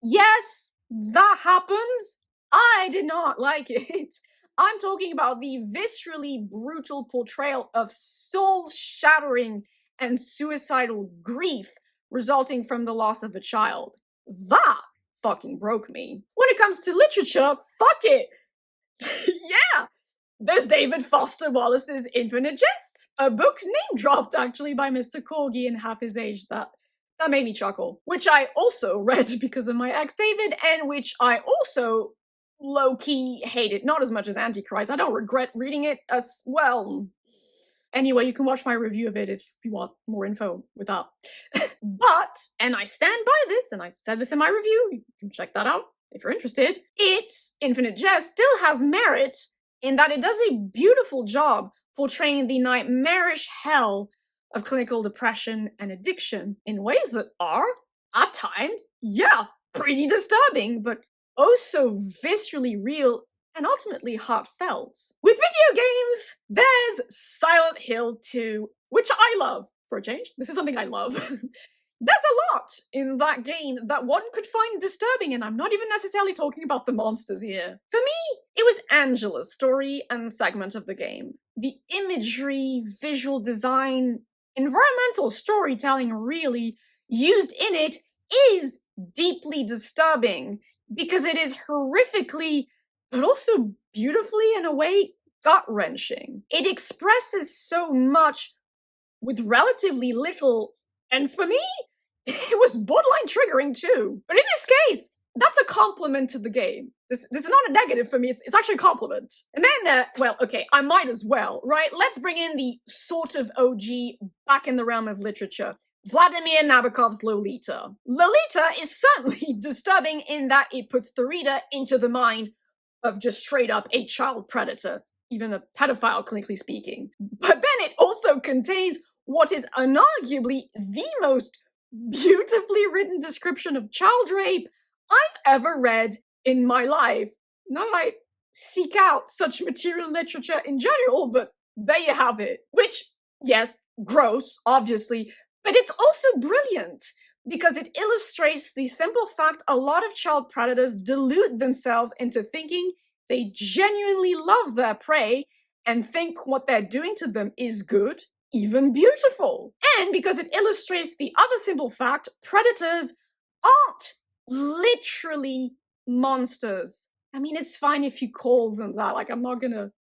Yes, that happens. I did not like it. I'm talking about the viscerally brutal portrayal of soul-shattering and suicidal grief resulting from the loss of a child. That fucking broke me. When it comes to literature, fuck it. Yeah, there's David Foster Wallace's Infinite Jest, a book name-dropped actually by Mr. Corgi in half his age that made me chuckle, which I also read because of my ex David, and which I also low-key hated, not as much as Antichrist. I don't regret reading it as well. Anyway, you can watch my review of it if you want more info with that. But, and I stand by this, and I said this in my review, you can check that out if you're interested, Infinite Jest, still has merit in that it does a beautiful job portraying the nightmarish hell of clinical depression and addiction in ways that are, at times, yeah, pretty disturbing, but also viscerally real and ultimately heartfelt. With video games, there's Silent Hill 2, which I love, for a change. This is something I love. There's a lot in that game that one could find disturbing, and I'm not even necessarily talking about the monsters here. For me, it was Angela's story and segment of the game. The imagery, visual design, environmental storytelling really used in it is deeply disturbing because it is horrifically, but also beautifully, in a way, gut-wrenching. It expresses so much with relatively little, and for me, it was borderline triggering too. But in this case, that's a compliment to the game. This is not a negative for me, it's actually a compliment. And then, I might as well, right? Let's bring in the sort of OG back in the realm of literature. Vladimir Nabokov's Lolita. Lolita is certainly disturbing in that it puts the reader into the mind of just straight up a child predator, even a pedophile, clinically speaking. But then it also contains what is unarguably the most beautifully written description of child rape I've ever read in my life. Not that I seek out such material literature in general, but there you have it. Which, yes, gross, obviously, but it's also brilliant because it illustrates the simple fact a lot of child predators delude themselves into thinking they genuinely love their prey and think what they're doing to them is good, even beautiful. And because it illustrates the other simple fact, predators aren't literally monsters. I mean, it's fine if you call them that. Like, I'm not gonna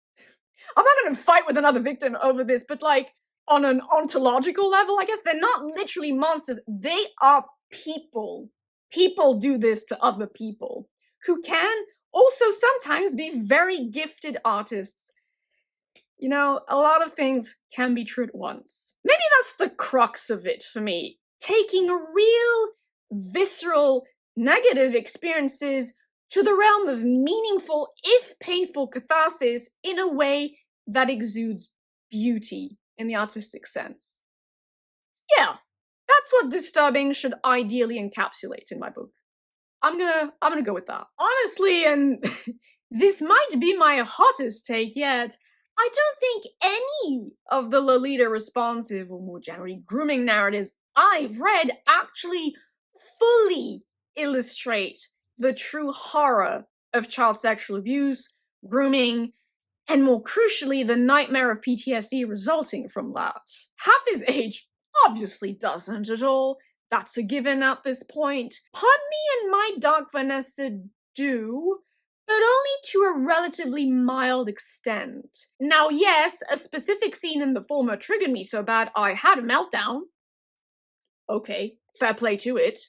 fight with another victim over this, but like, on an ontological level, I guess, they're not literally monsters. They are people. People do this to other people, who can also sometimes be very gifted artists. You know, a lot of things can be true at once. Maybe that's the crux of it for me. Taking a real, visceral, negative experiences to the realm of meaningful, if painful, catharsis in a way that exudes beauty in the artistic sense. Yeah, that's what disturbing should ideally encapsulate in my book. I'm gonna go with that. Honestly, and this might be my hottest take yet, I don't think any of the Lolita responsive, or more generally grooming narratives I've read actually fully illustrate the true horror of child sexual abuse, grooming, and more crucially, the nightmare of PTSD resulting from that. Half his age obviously doesn't at all. That's a given at this point. Putney and My Dark Vanessa do, but only to a relatively mild extent. Now, yes, a specific scene in the former triggered me so bad I had a meltdown. Okay, fair play to it.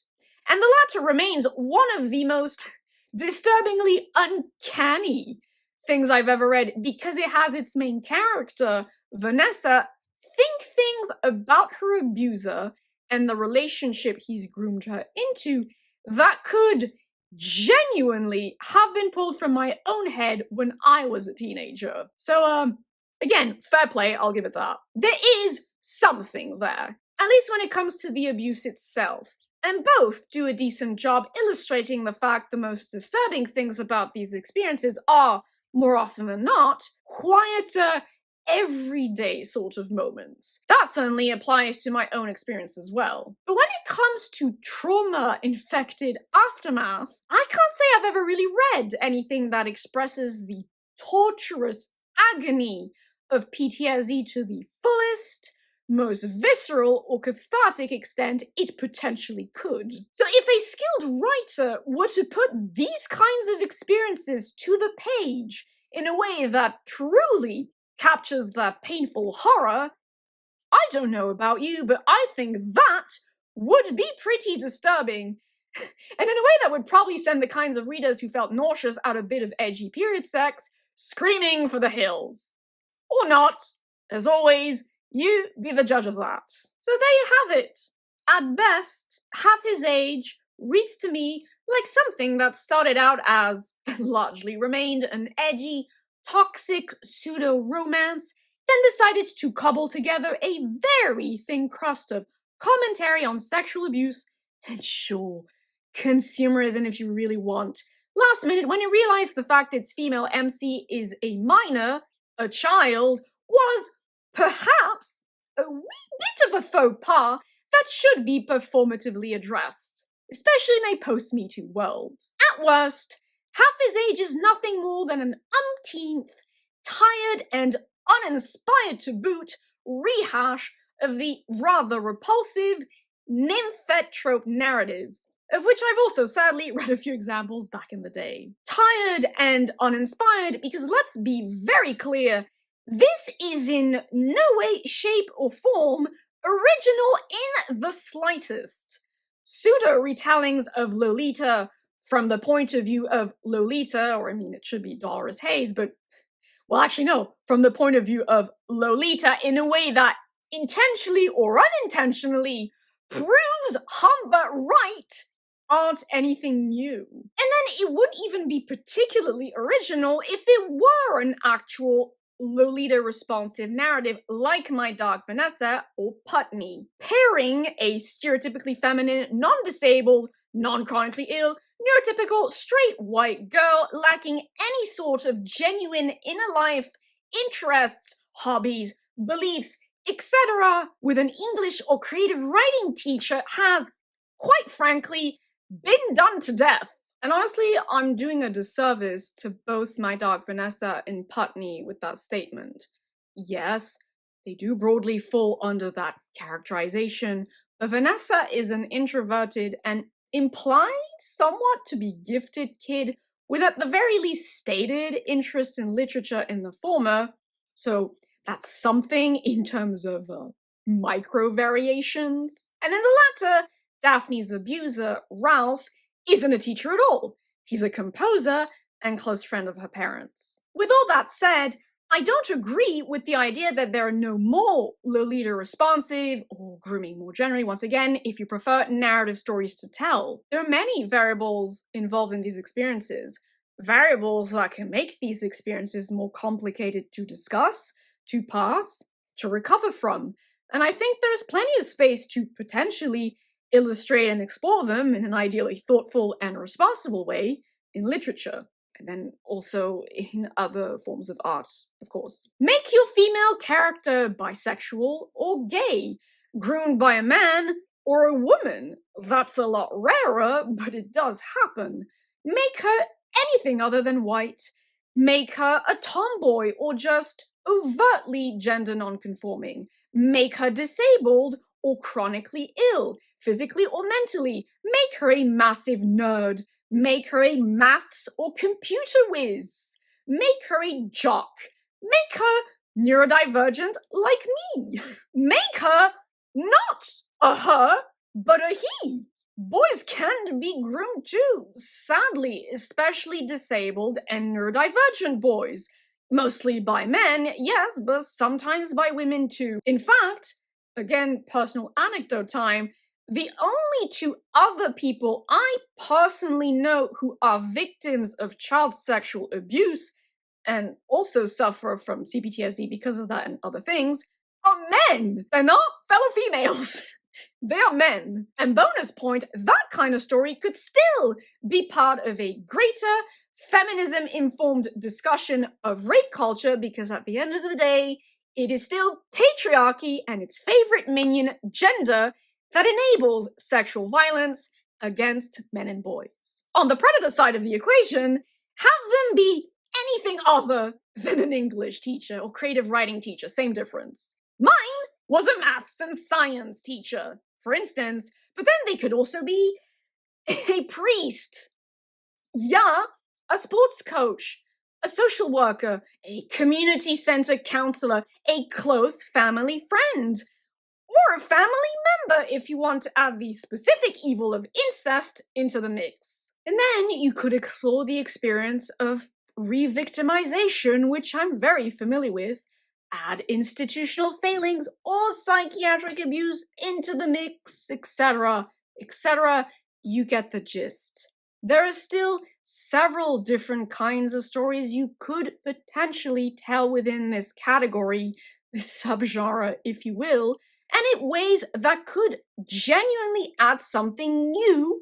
And the latter remains one of the most disturbingly uncanny things I've ever read because it has its main character, Vanessa, think things about her abuser and the relationship he's groomed her into that could genuinely have been pulled from my own head when I was a teenager. So, again, fair play, I'll give it that. There is something there, at least when it comes to the abuse itself. And both do a decent job illustrating the fact the most disturbing things about these experiences are, more often than not, quieter, everyday sort of moments. That certainly applies to my own experience as well. But when it comes to trauma-infected aftermath, I can't say I've ever really read anything that expresses the torturous agony of PTSD to the fullest, most visceral or cathartic extent it potentially could. So if a skilled writer were to put these kinds of experiences to the page in a way that truly captures the painful horror, I don't know about you, but I think that would be pretty disturbing. And in a way that would probably send the kinds of readers who felt nauseous at a bit of edgy period sex screaming for the hills. Or not. As always, you be the judge of that. So there you have it. At best, half his age reads to me like something that started out as, and largely remained, an edgy, toxic pseudo-romance, then decided to cobble together a very thin crust of commentary on sexual abuse, and sure, consumerism if you really want. Last minute, when it realized the fact its female MC is a minor, a child, was perhaps a wee bit of a faux pas that should be performatively addressed, especially in a post-Me Too world. At worst, half his age is nothing more than an umpteenth, tired and uninspired to boot, rehash of the rather repulsive Nymphet trope narrative, of which I've also sadly read a few examples back in the day. Tired and uninspired because, let's be very clear, this is in no way, shape, or form original in the slightest. Pseudo-retellings of Lolita from the point of view of Lolita, or I mean it should be Dolores Hayes, but, well actually no, from the point of view of Lolita in a way that intentionally or unintentionally proves Humbert right aren't anything new. And then it wouldn't even be particularly original if it were an actual Lolita responsive narrative like My Dark Vanessa or Putney, pairing a stereotypically feminine, non-disabled, non-chronically ill, neurotypical straight white girl lacking any sort of genuine inner life, interests, hobbies, beliefs, etc. with an English or creative writing teacher has, quite frankly, been done to death. And honestly, I'm doing a disservice to both My Dark Vanessa and Putney with that statement. Yes, they do broadly fall under that characterization, but Vanessa is an introverted and implied somewhat to be gifted kid with at the very least stated interest in literature in the former, so that's something in terms of micro variations. And in the latter, Daphne's abuser, Ralph, isn't a teacher at all. He's a composer and close friend of her parents. With all that said, I don't agree with the idea that there are no more Lolita responsive, or grooming more generally, once again, if you prefer narrative stories to tell. There are many variables involved in these experiences. Variables that can make these experiences more complicated to discuss, to pass, to recover from. And I think there's plenty of space to potentially illustrate and explore them in an ideally thoughtful and responsible way in literature. And then also in other forms of art, of course. Make your female character bisexual or gay, groomed by a man or a woman. That's a lot rarer, but it does happen. Make her anything other than white. Make her a tomboy or just overtly gender non-conforming. Make her disabled or chronically ill, physically or mentally. Make her a massive nerd. Make her a maths or computer whiz. Make her a jock. Make her neurodivergent like me. Make her not a her, but a he. Boys can be groomed too, sadly, especially disabled and neurodivergent boys. Mostly by men, yes, but sometimes by women too. In fact, again, personal anecdote time, the only two other people I personally know who are victims of child sexual abuse, and also suffer from CPTSD because of that and other things, are men. They're not fellow females. They are men. And bonus point, that kind of story could still be part of a greater feminism-informed discussion of rape culture, because at the end of the day, it is still patriarchy and its favorite minion, gender, that enables sexual violence against men and boys. On the predator side of the equation, have them be anything other than an English teacher or creative writing teacher, same difference. Mine was a maths and science teacher, for instance, but then they could also be a priest. Yeah, a sports coach, a social worker, a community center counselor, a close family friend, or a family member if you want to add the specific evil of incest into the mix. And then you could explore the experience of re-victimization, which I'm very familiar with, add institutional failings or psychiatric abuse into the mix, etc., etc. You get the gist. There are still several different kinds of stories you could potentially tell within this category, this subgenre, if you will, and in ways that could genuinely add something new,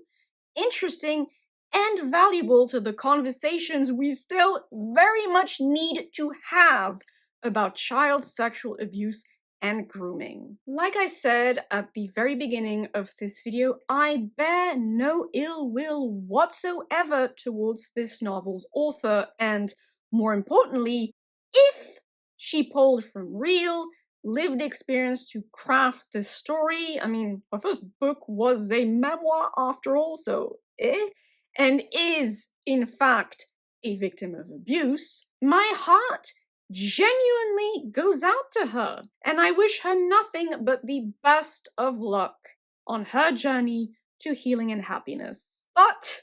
interesting, and valuable to the conversations we still very much need to have about child sexual abuse and grooming. Like I said at the very beginning of this video, I bear no ill will whatsoever towards this novel's author, and more importantly, if she pulled from real, lived experience to craft this story. I mean, her first book was a memoir after all, so and is, in fact, a victim of abuse. My heart genuinely goes out to her, and I wish her nothing but the best of luck on her journey to healing and happiness. But,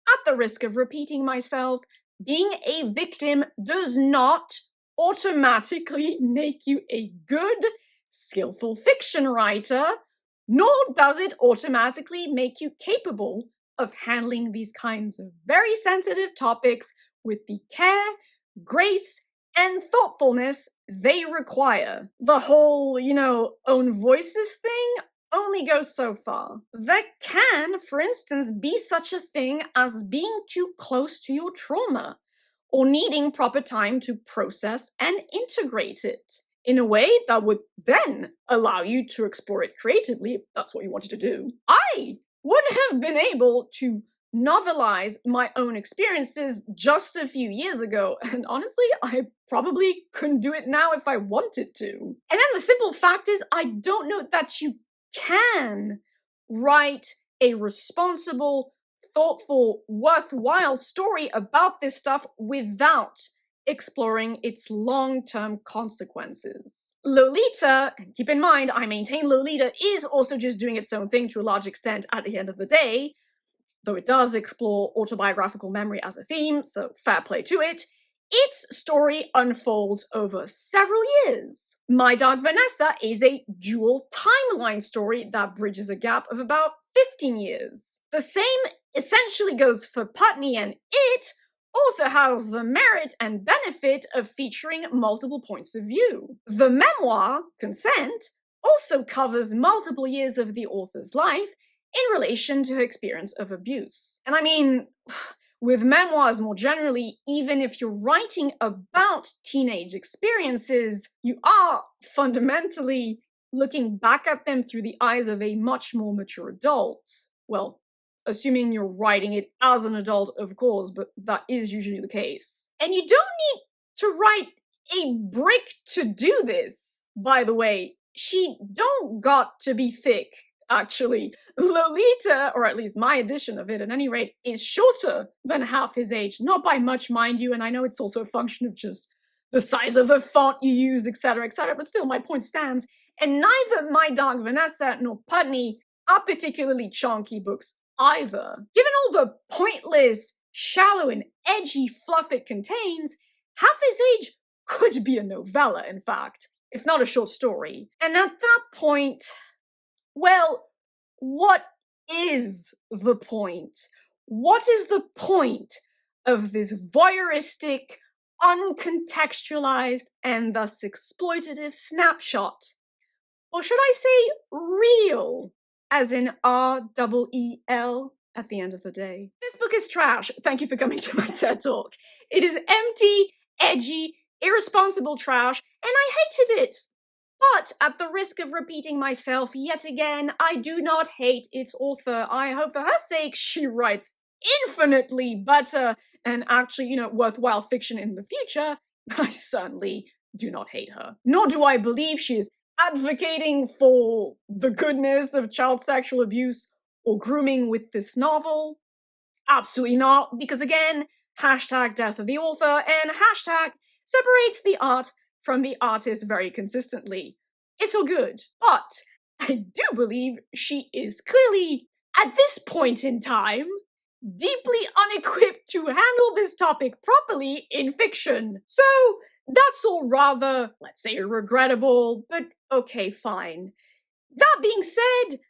at the risk of repeating myself, being a victim does not automatically make you a good, skillful fiction writer, nor does it automatically make you capable of handling these kinds of very sensitive topics with the care, grace, and thoughtfulness they require. The whole, own voices thing only goes so far. There can, for instance, be such a thing as being too close to your trauma, or needing proper time to process and integrate it in a way that would then allow you to explore it creatively, if that's what you wanted to do. I wouldn't have been able to novelize my own experiences just a few years ago, and honestly, I probably couldn't do it now if I wanted to. And then the simple fact is, I don't know that you can write a responsible, thoughtful, worthwhile story about this stuff without exploring its long-term consequences. Lolita, and keep in mind, I maintain Lolita is also just doing its own thing to a large extent at the end of the day, though it does explore autobiographical memory as a theme, so fair play to it, its story unfolds over several years. My Dog Vanessa is a dual timeline story that bridges a gap of about 15 years. The same essentially goes for Putney, and it also has the merit and benefit of featuring multiple points of view. The memoir, Consent, also covers multiple years of the author's life in relation to her experience of abuse. And I mean, with memoirs more generally, even if you're writing about teenage experiences, you are fundamentally looking back at them through the eyes of a much more mature adult. Well, assuming you're writing it as an adult, of course, but that is usually the case. And you don't need to write a brick to do this, by the way. She don't got to be thick, actually. Lolita, or at least my edition of it at any rate, is shorter than half his age. Not by much, mind you, and I know it's also a function of just the size of the font you use, etc., but still, my point stands. And neither My Dog Vanessa nor Putney are particularly chunky books either. Given all the pointless, shallow, and edgy fluff it contains, half his age could be a novella, in fact, if not a short story. And at that point, well, what is the point? What is the point of this voyeuristic, uncontextualized, and thus exploitative snapshot? Or should I say real, as in R-E-E-L at the end of the day? This book is trash. Thank you for coming to my TED Talk. It is empty, edgy, irresponsible trash, and I hated it. But at the risk of repeating myself yet again, I do not hate its author. I hope for her sake she writes infinitely better and actually, worthwhile fiction in the future. I certainly do not hate her. Nor do I believe she is advocating for the goodness of child sexual abuse or grooming with this novel. Absolutely not, because again, hashtag death of the author and hashtag separates the art from the artist very consistently. It's all good, but I do believe she is clearly, at this point in time, deeply unequipped to handle this topic properly in fiction. So that's all rather, let's say, regrettable, but okay, fine. That being said,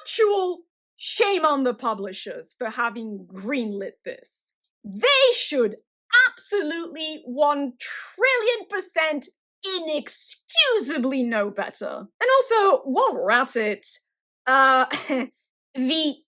actual shame on the publishers for having greenlit this. They should absolutely 1,000,000,000% inexcusably know better. And also, while we're at it, the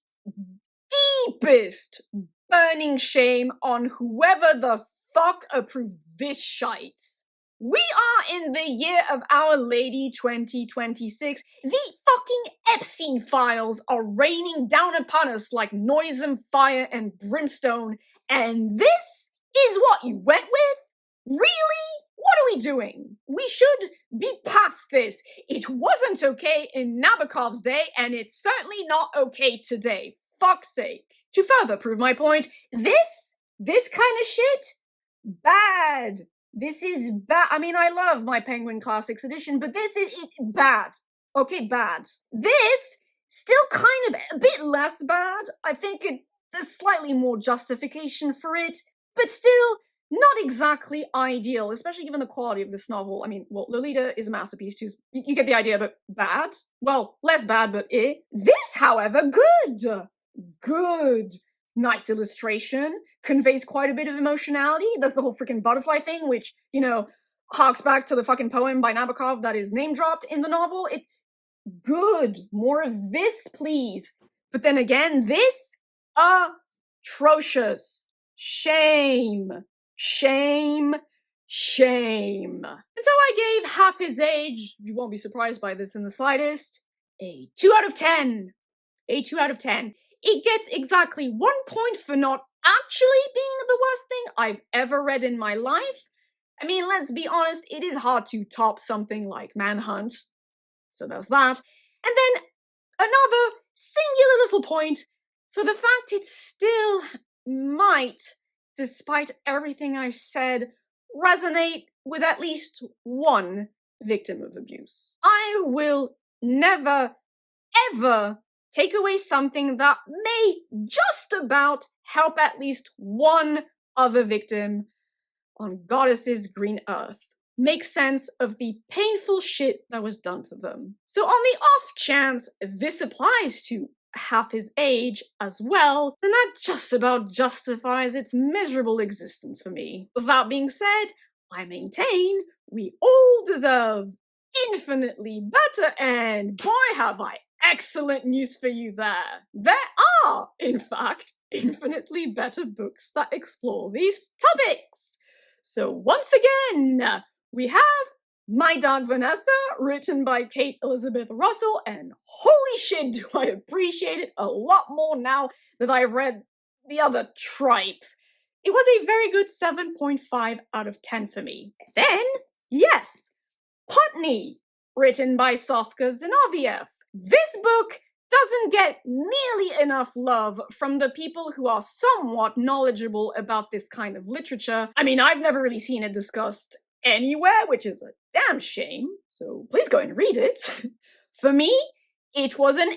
deepest burning shame on whoever the fuck approved this shite. We are in the year of Our Lady 2026. The fucking Epstein files are raining down upon us like noisome fire and brimstone, and this is what you went with? Really? What are we doing? We should be past this. It wasn't okay in Nabokov's day, and it's certainly not okay today. Fuck's sake. To further prove my point, this kind of shit, bad. This is bad. I mean, I love my Penguin Classics edition, but this is bad. Okay, bad. This, still kind of a bit less bad. I think there's slightly more justification for it, but still not exactly ideal, especially given the quality of this novel. I mean, well, Lolita is a masterpiece too. You get the idea, but bad? Well, less bad, but eh. This, however, good. Good. Nice illustration. Conveys quite a bit of emotionality. That's the whole freaking butterfly thing, which, harks back to the fucking poem by Nabokov that is name-dropped in the novel. Good. More of this, please. But then again, this, atrocious. Shame. Shame. Shame. And so I gave half his age, you won't be surprised by this in the slightest, a 2 out of 10. A 2 out of 10. It gets exactly 1 point for not actually being the worst thing I've ever read in my life. I mean, let's be honest, it is hard to top something like Manhunt. So there's that. And then another singular little point for the fact it still might, despite everything I've said, resonate with at least one victim of abuse. I will never, ever take away something that may just about help at least one other victim on goddesses' green earth, make sense of the painful shit that was done to them. So on the off chance this applies to half his age as well, then that just about justifies its miserable existence for me. That being said, I maintain we all deserve infinitely better, and boy have I excellent news for you there. There are, in fact, infinitely better books that explore these topics. So once again, we have My Dog Vanessa, written by Kate Elizabeth Russell, and holy shit do I appreciate it a lot more now that I've read the other Trope. It was a very good 7.5 out of 10 for me. Then, yes, Putney, written by Sofka Zinoviev. This book doesn't get nearly enough love from the people who are somewhat knowledgeable about this kind of literature. I mean, I've never really seen it discussed anywhere, which is a damn shame, so please go and read it. For me, it was an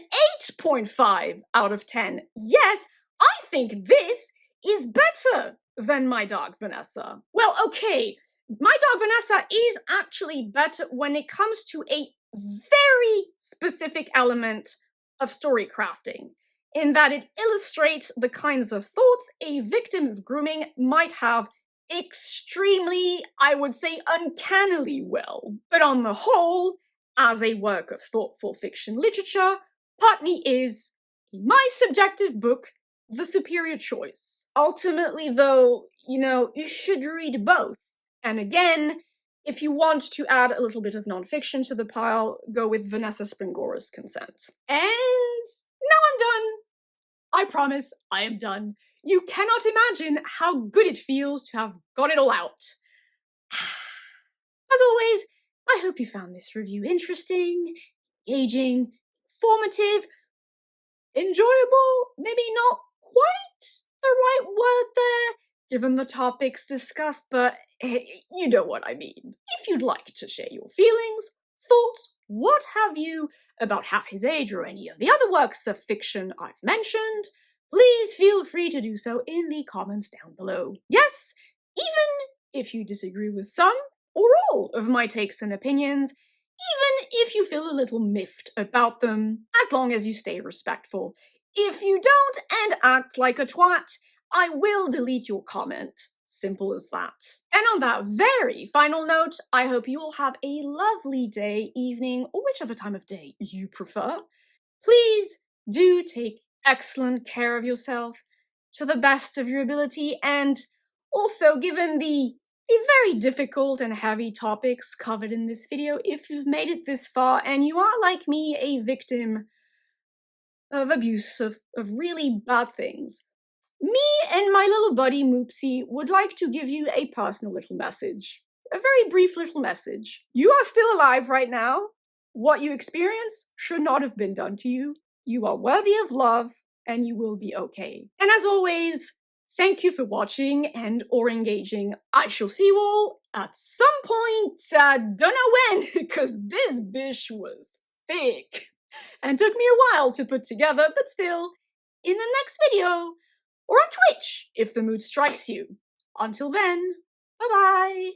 8.5 out of 10. Yes, I think this is better than My Dog Vanessa. Well, okay, My Dog Vanessa is actually better when it comes to a very specific element of story crafting, in that it illustrates the kinds of thoughts a victim of grooming might have extremely, I would say, uncannily well. But on the whole, as a work of thoughtful fiction literature, Putney is, in my subjective book, the superior choice. Ultimately, though, you should read both. And again, if you want to add a little bit of nonfiction to the pile, go with Vanessa Springora's Consent. And now I'm done. I promise I am done. You cannot imagine how good it feels to have got it all out. As always, I hope you found this review interesting, engaging, informative, enjoyable, maybe not quite the right word there, given the topics discussed, but you know what I mean. If you'd like to share your feelings, thoughts, what have you, about Half His Age or any of the other works of fiction I've mentioned, please feel free to do so in the comments down below. Yes, even if you disagree with some or all of my takes and opinions, even if you feel a little miffed about them, as long as you stay respectful. If you don't and act like a twat, I will delete your comment. Simple as that. And on that very final note, I hope you will have a lovely day, evening, or whichever time of day you prefer. Please do take excellent care of yourself to the best of your ability, and also, given the very difficult and heavy topics covered in this video, if you've made it this far and you are, like me, a victim of abuse, of really bad things, me and my little buddy Moopsy would like to give you a personal little message. A very brief little message. You are still alive right now. What you experience should not have been done to you. You are worthy of love, and you will be okay. And as always, thank you for watching and or engaging. I shall see you all at some point, don't know when, because this bish was thick and took me a while to put together, but still, in the next video, or on Twitch, if the mood strikes you. Until then, bye-bye!